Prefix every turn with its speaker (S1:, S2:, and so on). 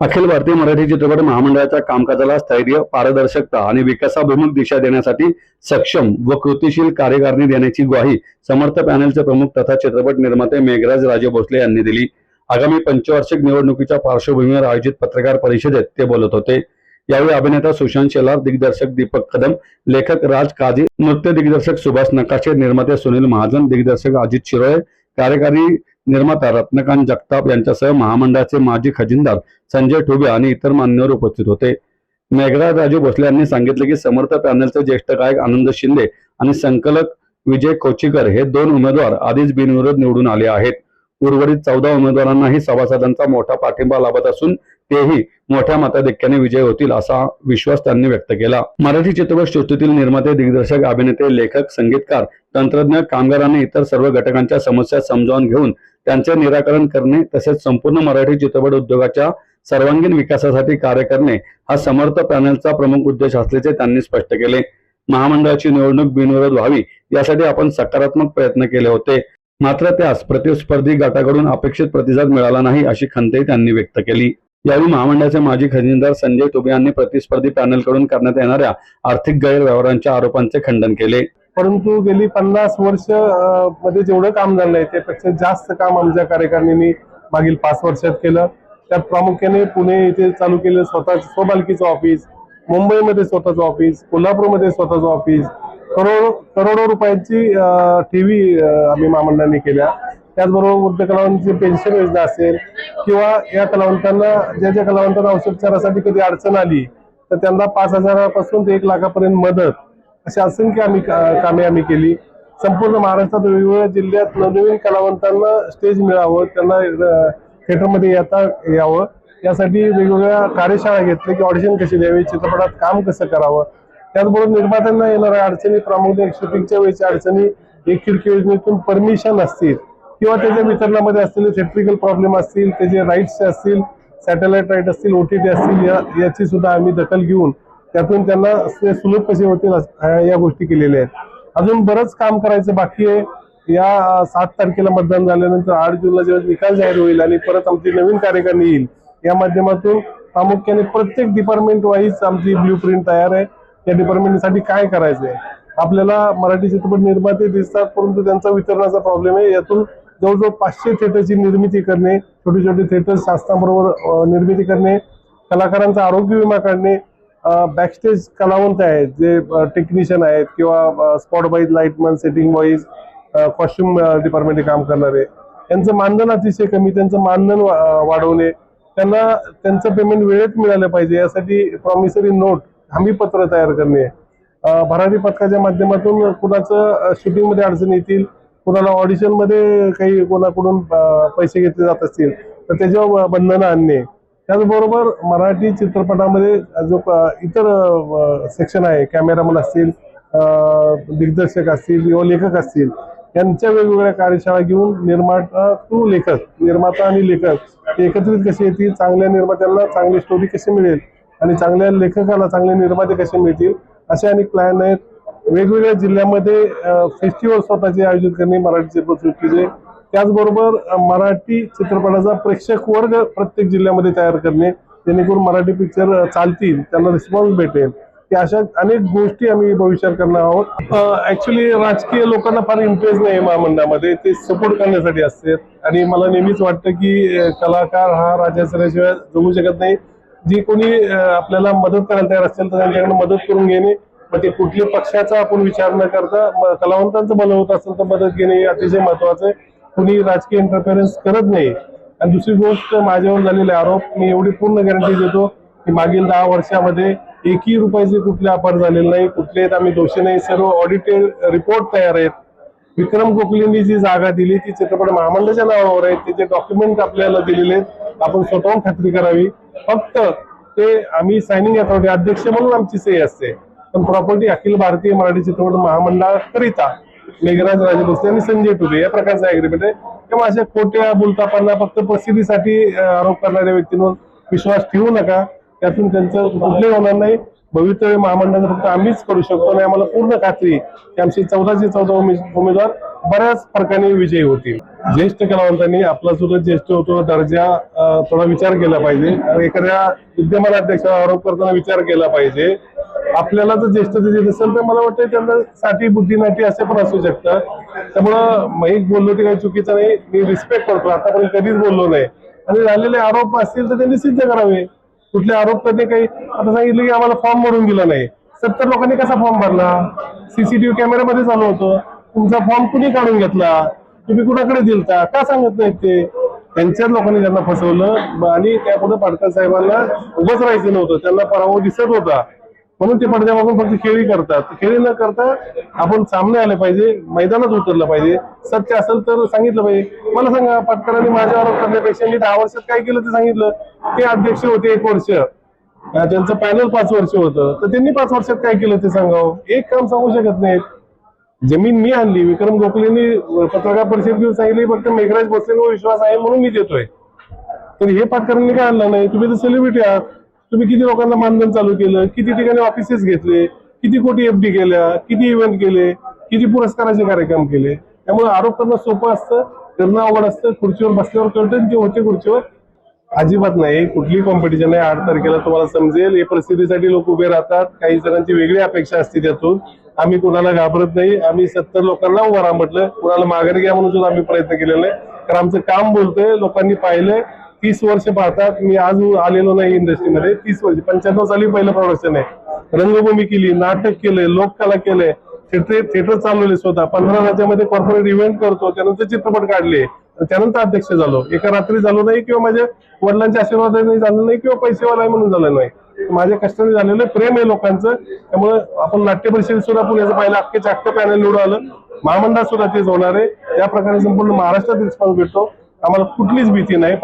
S1: अखिल भारतीय मराठी चित्रपट महामंडळाच्या कामकाजाला स्थैर्य, पारदर्शकता आणि विकासाभिमुख दिशा देण्यासाठी सक्षम व कृतिशील कार्यकारिणी देण्याची ग्वाही समर्थ पॅनेलचे प्रमुख तथा चित्रपट निर्माते मेघराज राजे भोसले यांनी दिली। आगामी पंचवार्षिक निवडणुकीच्या पार्श्वभूमीवर आयोजित पत्रकार परिषदेत ते बोलत होते। यावेळी अभिनेता सुशांत शेलार, दिग्दर्शक दीपक कदम, लेखक राज काझी, नृत्य दिग्दर्शक सुभाष नकाशे, निर्माते सुनील महाजन, दिग्दर्शक अजित शिरोळे, कार्यकारी निर्माता रत्नकांत जगताप यांच्यासह महामंडळाचे माजी खजिनदार संजय ठुबे आणि इतर मान्यवर उपस्थित होते। मेघराज राजे भोसले यांनी सांगितले की समर्थ पॅनेलचे ज्येष्ठ गायक आनंद शिंदे आणि संकलक विजय कोचीकर हे 2 उमेदवार आधीच बिनविरोध निवडून आले आहेत। उर्वरित 14 उमेदवारांनाही सभासदांचा मोठा पाठिंबा लाभत असून तेही मोठ्या मताधिक्याने विजय होतील असा विश्वास त्यांनी व्यक्त केला। मराठी चित्रपट सृष्टीतील निर्माते, दिग्दर्शक, अभिनेते, लेखक, संगीतकार, तंत्रज्ञ, कामगार आणि इतर सर्व घटकांच्या समस्या समजावून घेऊन त्यांचे निराकरण करणे तसेच संपूर्ण मराठी चित्रपट उद्योगाच्या सर्वांगीण विकासासाठी कार्य करणे हा समर्थ पॅनेलचा प्रमुख उद्देश असल्याचे त्यांनी स्पष्ट केले। महामंडळाची निवडणूक बिनविरोध व्हावी यासाठी आपण सकारात्मक प्रयत्न केले होते, मात्र त्यास प्रतिस्पर्धी गटाकडून अपेक्षित प्रतिसाद मिळाला नाही अशी खंतही त्यांनी व्यक्त केली। यावेळी महामंडळाचे माजी खजिनदार संजय ठुबे यांनी प्रतिस्पर्धी पॅनेलकडून करण्यात येणाऱ्या आर्थिक गैरव्यवहारांच्या आरोपांचे खंडन केले।
S2: परंतु गेली 50 वर्ष मध्ये जेवढं काम झालंय त्यापेक्षा जास्त काम आमच्या कार्यकारिणीने मागील 5 वर्षात केलं। त्यात प्रामुख्याने पुणे येथे चालू केलं स्वमालकीचं ऑफिस, मुंबईमध्ये स्वतःचं ऑफिस, कोल्हापूरमध्ये स्वतःचं ऑफिस, करोडो रुपयांची टीव्ही आम्ही महामंडळाने केल्या। त्याचबरोबर वृद्ध कलावंतांची पेन्शन योजना असेल किंवा या कलावंतांना ज्या कलावंतांना औषधोपचारासाठी कधी अडचण आली तर त्यांना 5,000 पासून ते 1 लाखापर्यंत मदत, अशी असंख्य कामे आम्ही केली। संपूर्ण महाराष्ट्रात वेगवेगळ्या जिल्ह्यात नवनवीन कलावंतांना स्टेज मिळावं, त्यांना थिएटरमध्ये येता यावं यासाठी वेगवेगळ्या कार्यशाळा घेतल्या की ऑडिशन कशी द्यावी, चित्रपटात काम कसं करावं। त्याचबरोबर निर्मात्यांना येणाऱ्या अडचणी, प्रामुख्याने शूटिंगच्या वेळेच्या अडचणी, एक खिडकी योजनेतून परमिशन असतील किंवा त्याच्या वितरणामध्ये असलेले थिएट्रिकल प्रॉब्लेम असतील, त्याचे राईट्स असतील, सॅटेलाइट राईट असतील, OTT असतील, याची सुद्धा आम्ही दखल घेऊन त्यातून त्यांना सुलभ कसे होतील या गोष्टी केलेल्या आहेत। अजून बरंच काम करायचं बाकी आहे। या 7 तारखेला मतदान झाल्यानंतर 8 जूनला जेव्हा निकाल जाहीर होईल आणि परत आमची नवीन कार्यकारिणी येईल, या माध्यमातून प्रामुख्याने प्रत्येक डिपार्टमेंट वाईज आमची ब्ल्यूप्रिंट तयार आहे। या डिपार्टमेंटसाठी काय करायचंय, आपल्याला मराठी चित्रपट निर्माते दिसतात परंतु त्यांचा वितरणाचा प्रॉब्लेम आहे। यातून जवळजवळ 500 थिएटरची निर्मिती करणे, छोटे छोटे थिएटर शासनाबरोबर निर्मिती करणे, कलाकारांचा आरोग्य विमा काढणे, बॅकस्टेज कलावंत आहेत जे टेक्निशियन आहेत किंवा spot wise, lightman, setting wise, costume डिपार्टमेंटमध्ये काम करणारे, यांचं मानधन अतिशय कमी, त्यांचं मानधन वाढवणे, त्यांना त्यांचं पेमेंट वेळेत मिळालं पाहिजे यासाठी प्रॉमिसरी नोट, हमी पत्र तयार करणे, भरारी पथकाच्या माध्यमातून कुणाचं शूटिंगमध्ये अडचण येतील, कुणाला ऑडिशन मध्ये काही कोणाकडून पैसे घेतले जात असतील तर त्याच्यावर बंधनं आणणे। त्याचबरोबर मराठी चित्रपटामध्ये जो इतर सेक्शन आहे, कॅमेरामन असतील, दिग्दर्शक असतील किंवा लेखक असतील, यांच्या वेगवेगळ्या कार्यशाळा घेऊन निर्माता आणि लेखक एकत्रित कसे येतील, चांगल्या निर्मात्यांना चांगली स्टोरी कशी मिळेल आणि चांगल्या लेखकाला चांगले निर्माते कसे मिळतील, असे अनेक प्लॅन आहेत। वेगवेगळ्या जिल्ह्यामध्ये फेस्टिवल स्वतःचे आयोजित करणे मराठी चित्रपटसृष्टीचे, त्याचबरोबर मराठी चित्रपटाचा प्रेक्षक वर्ग प्रत्येक जिल्ह्यामध्ये तयार करणे जेणेकरून मराठी पिक्चर चालतील, त्यांना रिस्पॉन्स भेटेल, की अशा अनेक गोष्टी आम्ही भविष्यात करणार आहोत। ऍक्च्युली राजकीय लोकांना फार इंटरेस्ट नाही महामंडळामध्ये, ते सपोर्ट करण्यासाठी असते आणि मला नेहमीच वाटतं की कलाकार हा राजाशिवाय जगू शकत नाही। जी कोणी आपल्याला मदत करायला तयार असेल तर त्यांच्याकडे मदत करून घेणे, मग ते कुठल्या पक्षाचा आपण विचार न करता कलावंतांचं भलं होत असेल तर मदत घेणे हे अतिशय महत्वाचं आहे। कुणी राजकीय इंटरफेरन्स करत नाही। आणि दुसरी गोष्ट, माझ्यावर झालेले आरोप मी एवढी पूर्ण गॅरंटी देतो की मागील 10 वर्षामध्ये 1ही रुपयाचे कुठले अपार झालेले नाही, कुठले आम्ही दोषी नाही, सर्व ऑडिटेड रिपोर्ट तयार आहेत। विक्रम गोखलेंनी जी जागा दिली ती चित्रपट महामंडळाच्या नावावर आहे, त्याचे डॉक्युमेंट आपल्याला दिलेले आहेत, आपण स्वतःहून खात्री करावी। फक्त ते आम्ही सायनिंग अथॉरिटी अध्यक्ष म्हणून आमची सही असते, पण प्रॉपर्टी अखिल भारतीय मराठी चित्रपट महामंडळाकरिता मेघराज राजे भोसले आणि संजय ठुबे या प्रकारचा अग्रीमेंट आहे। तेव्हा अशा खोट्या बोलताना फक्त प्रसिद्धीसाठी आरोप करणाऱ्या व्यक्तींवर विश्वास ठेवू नका, त्यातून त्यांचं कुठलंही होणार नाही। भवितव्य महामंडळाचं फक्त आम्हीच करू शकतो आणि आम्हाला पूर्ण खात्री की आमचे 14चे 14 उमेदवार बऱ्याच फरकाने विजयी होतील। ज्येष्ठ कलावंतांनी आपला सुद्धा ज्येष्ठ होतो दर्जा थोडा विचार केला पाहिजे. एखाद्या विद्यमान अध्यक्षावर आरोप करताना विचार केला पाहिजे. आपल्याला जर ज्येष्ठता देत असेल तर मला वाटतं त्यांना साठी बुद्धिनाटी असे पण असू शकतात. त्यामुळं महेश बोललो ते काही चुकीचं नाही. मी रिस्पेक्ट करतो, आतापर्यंत कधीच बोललो नाही. आणि झालेले आरोप असतील तर त्यांनी सिद्ध करावे. कुठले आरोप करणे काही आता सांगितलं की आम्हाला फॉर्म भरून दिला नाही. 70 लोकांनी कसा फॉर्म भरला? सीसीटीव्ही कॅमेऱ्यामध्ये चालू होतं. तुमचा फॉर्म कुणी काढून घेतला? तुम्ही कुणाकडे दिलता? का सांगत नाहीत ते? त्यांच्याच लोकांनी त्यांना फसवलं आणि त्यापुढे पाटकर साहेबांना उभंच राहायचं नव्हतं. त्यांना पराभव दिसत होता म्हणून ते पडद्यामागून फक्त खेळी करतात. खेळी न करता आपण सामने आले पाहिजे, मैदानात उतरलं पाहिजे. सत्य असेल तर सांगितलं पाहिजे. मला सांगा, पाटकरांनी माझ्या आरोप करण्यापेक्षा मी 10 वर्षात काय केलं ते सांगितलं. ते अध्यक्ष होते 1 वर्ष, त्यांचं पॅनल 5 वर्ष होतं, तर त्यांनी 5 वर्षात काय केलं ते सांगावं. एक काम सांगू शकत नाहीत. जमीन मी आणली, विक्रम गोखलेंनी पत्रकार परिषद घेऊन सांगितली फक्त मेघराज भोसलेंवर विश्वास आहे म्हणून मी देतोय. तर हे पाटकरांनी काय आणलं नाही. तुम्ही तर सेलिब्रिटी आहात. तुम्ही किती लोकांना मानधन चालू केलं, किती ठिकाणी ऑफिसेस घेतले, किती कोटी FD केल्या, किती इव्हेंट केले, किती पुरस्काराचे कार्यक्रम केले. त्यामुळे आरोप करणं सोपं असतं, करणं अवघड असतं. खुर्चीवर बसल्यावर कळतं जे होते खुर्चीवर. अजिबात नाही, कुठली कॉम्पिटिशन आहे. 8 तारखेला तुम्हाला समजेल. हे परिस्थितीसाठी लोक उभे राहतात. काही जणांची वेगळी अपेक्षा असते त्यातून. आम्ही कुणाला घाबरत नाही. आम्ही 70 लोकांना उभं राहा म्हटलं. कुणाला माघारी घ्या म्हणून सुद्धा आम्ही प्रयत्न केलेला नाही. कारण आमचं काम बोलतंय, लोकांनी पाहिलंय. 30 वर्ष पाहतात. मी आज आलेलो नाही इंडस्ट्रीमध्ये. 30 वर्ष, 95 साली पहिलं प्रोडक्शन आहे. रंगभूमी केली, नाटक केलंय, लोककला केलंय, थिएटर चालवले स्वतः. 15 राज्यामध्ये कॉर्पोरेट इव्हेंट करतो. त्यानंतर चित्रपट काढले, त्यानंतर अध्यक्ष झालो. एका रात्री झालो नाही किंवा माझ्या वडिलांच्या आशीर्वादाने झालं नाही किंवा पैसेवाला आहे म्हणून झालं नाही. माझ्या कष्टाने झालेलं प्रेम आहे लोकांचं. त्यामुळे आपण नाट्य परिषदेत सुद्धा पुण्याचं पाहिलं, अख्खेच्या अख्खं पॅनल निवडून आलं. महामंडळात सुद्धा तेच होणार आहे. त्या प्रकारे संपूर्ण महाराष्ट्रात रिस्पॉन्स भेटतो. आम्हाला कुठलीच भीती नाही.